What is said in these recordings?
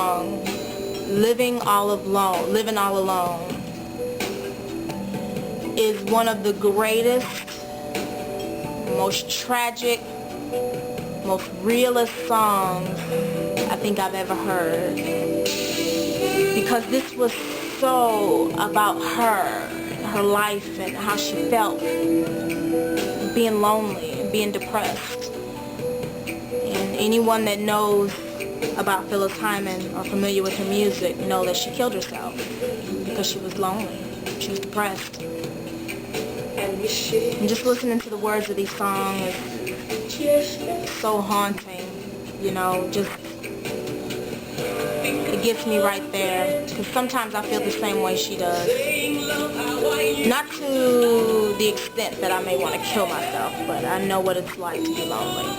song, Living All Alone, is one of the greatest, most tragic, most realist songs I think I've ever heard. Because this was so about her life and how she felt being lonely and being depressed. And anyone that knows about Phyllis Hyman or familiar with her music know that she killed herself because she was lonely. She was depressed. And just listening to the words of these songs is so haunting, you know, just, it gets me right there, because sometimes I feel the same way she does. Not to the extent that I may want to kill myself, but I know what it's like to be lonely,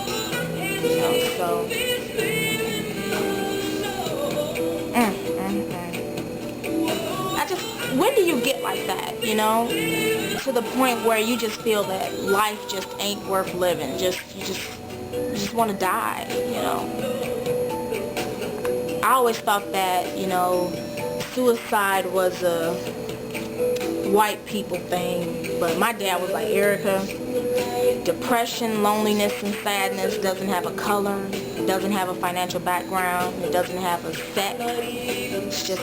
you know, so, when do you get like that, you know, to the point where you just feel that life just ain't worth living, you just want to die, you know? I always thought that, you know, suicide was a white people thing, but my dad was like, Erica, depression, loneliness, and sadness doesn't have a color, it doesn't have a financial background, it doesn't have a sex. It's just,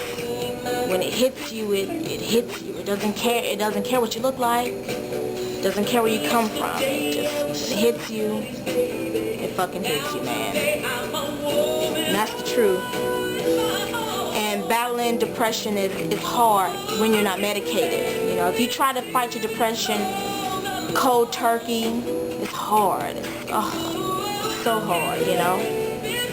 when it hits you, it hits you. It doesn't care what you look like, it doesn't care where you come from. It just, when it hits you, it fucking hits you, man. And that's the truth. And battling depression is hard when you're not medicated. You know, if you try to fight your depression cold turkey, it's hard. It's so hard, you know.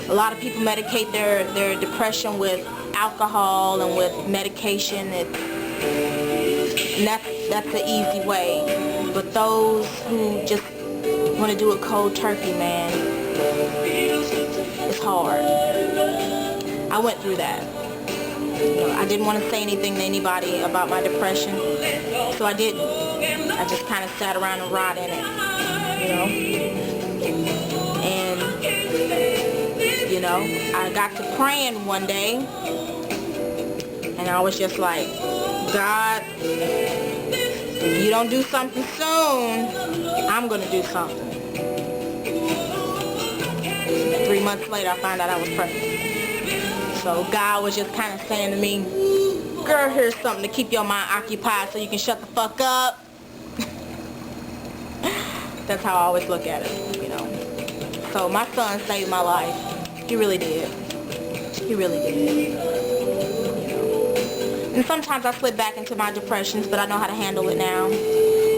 A lot of people medicate their depression with alcohol and with medication. And that's the easy way. But those who just want to do it cold turkey, man, it's hard. I went through that. You know, I didn't want to say anything to anybody about my depression, so I didn't. I just kind of sat around and rot in it, you know. And, you know, I got to praying one day, and I was just like, God, if you don't do something soon, I'm going to do something. 3 months later, I found out I was pregnant. So God was just kind of saying to me, girl, here's something to keep your mind occupied so you can shut the fuck up. That's how I always look at it, you know. So my son saved my life. He really did. He really did. You know. And sometimes I slip back into my depressions, but I know how to handle it now.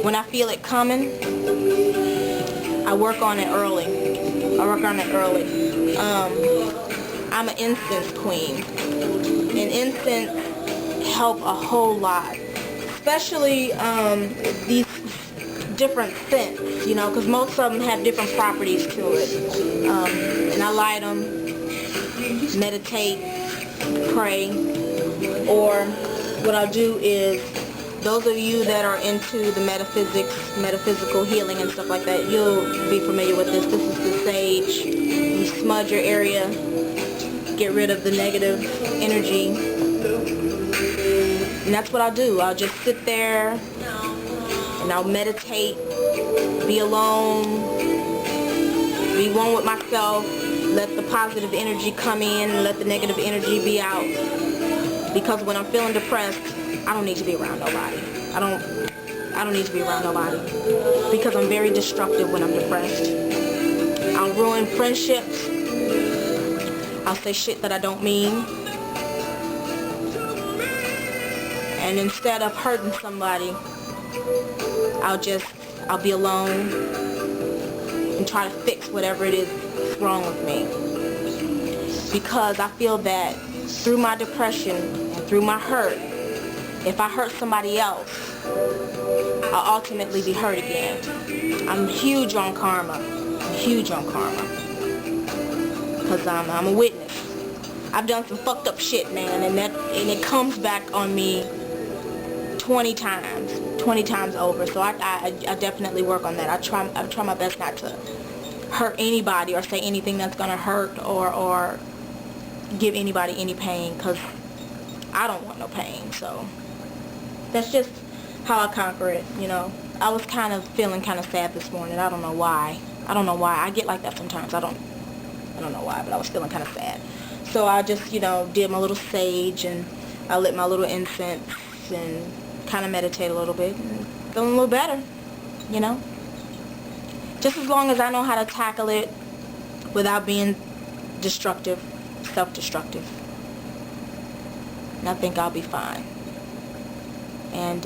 When I feel it coming, I work on it early. I'm an incense queen, and incense help a whole lot, especially these different scents, you know, because most of them have different properties to it. And I light them, meditate, pray, or what I'll do is, those of you that are into the metaphysical healing and stuff like that, you'll be familiar with this. This is the sage. You smudge your area, get rid of the negative energy, and that's what I'll do. I'll just sit there and I'll meditate, be alone, be one with myself, let the positive energy come in and let the negative energy be out. Because when I'm feeling depressed, I don't need to be around nobody. I don't need to be around nobody, because I'm very destructive when I'm depressed. I'll ruin friendships. I'll say shit that I don't mean. And instead of hurting somebody, I'll be alone and try to fix whatever it is that's wrong with me. Because I feel that through my depression and through my hurt, if I hurt somebody else, I'll ultimately be hurt again. I'm huge on karma. Because I'm a witness. I've done some fucked up shit, man, and it comes back on me 20 times over. So I definitely work on that. I try my best not to hurt anybody or say anything that's gonna hurt or give anybody any pain, because I don't want no pain. So that's just how I conquer it, you know. I was kind of feeling kind of sad this morning. I don't know why. I get like that sometimes. I don't know why, but I was feeling kind of sad. So I just, you know, did my little sage, and I lit my little incense and kind of meditate a little bit, and feeling a little better, you know. Just as long as I know how to tackle it without being destructive, self-destructive, and I think I'll be fine. And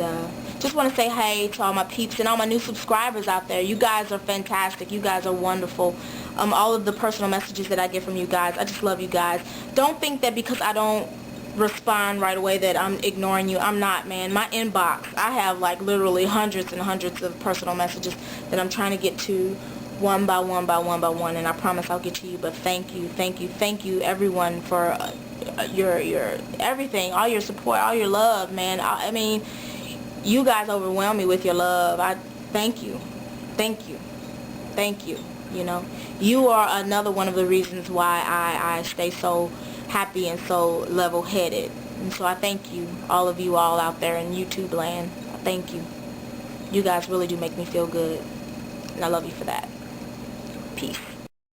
just want to say hey to all my peeps and all my new subscribers out there. You guys are fantastic. You guys are wonderful. All of the personal messages that I get from you guys, I just love you guys. Don't think that because I don't respond right away that I'm ignoring you. I'm not, man. My inbox, I have like literally hundreds and hundreds of personal messages that I'm trying to get to one by one by one by one, and I promise I'll get to you. But thank you everyone for your everything, all your support, all your love, man. I mean, you guys overwhelm me with your love. I thank you. You know, you are another one of the reasons why I stay so happy and so level-headed. And so I thank you, all of you all out there in YouTube land. I thank you. You guys really do make me feel good, and I love you for that. Peace.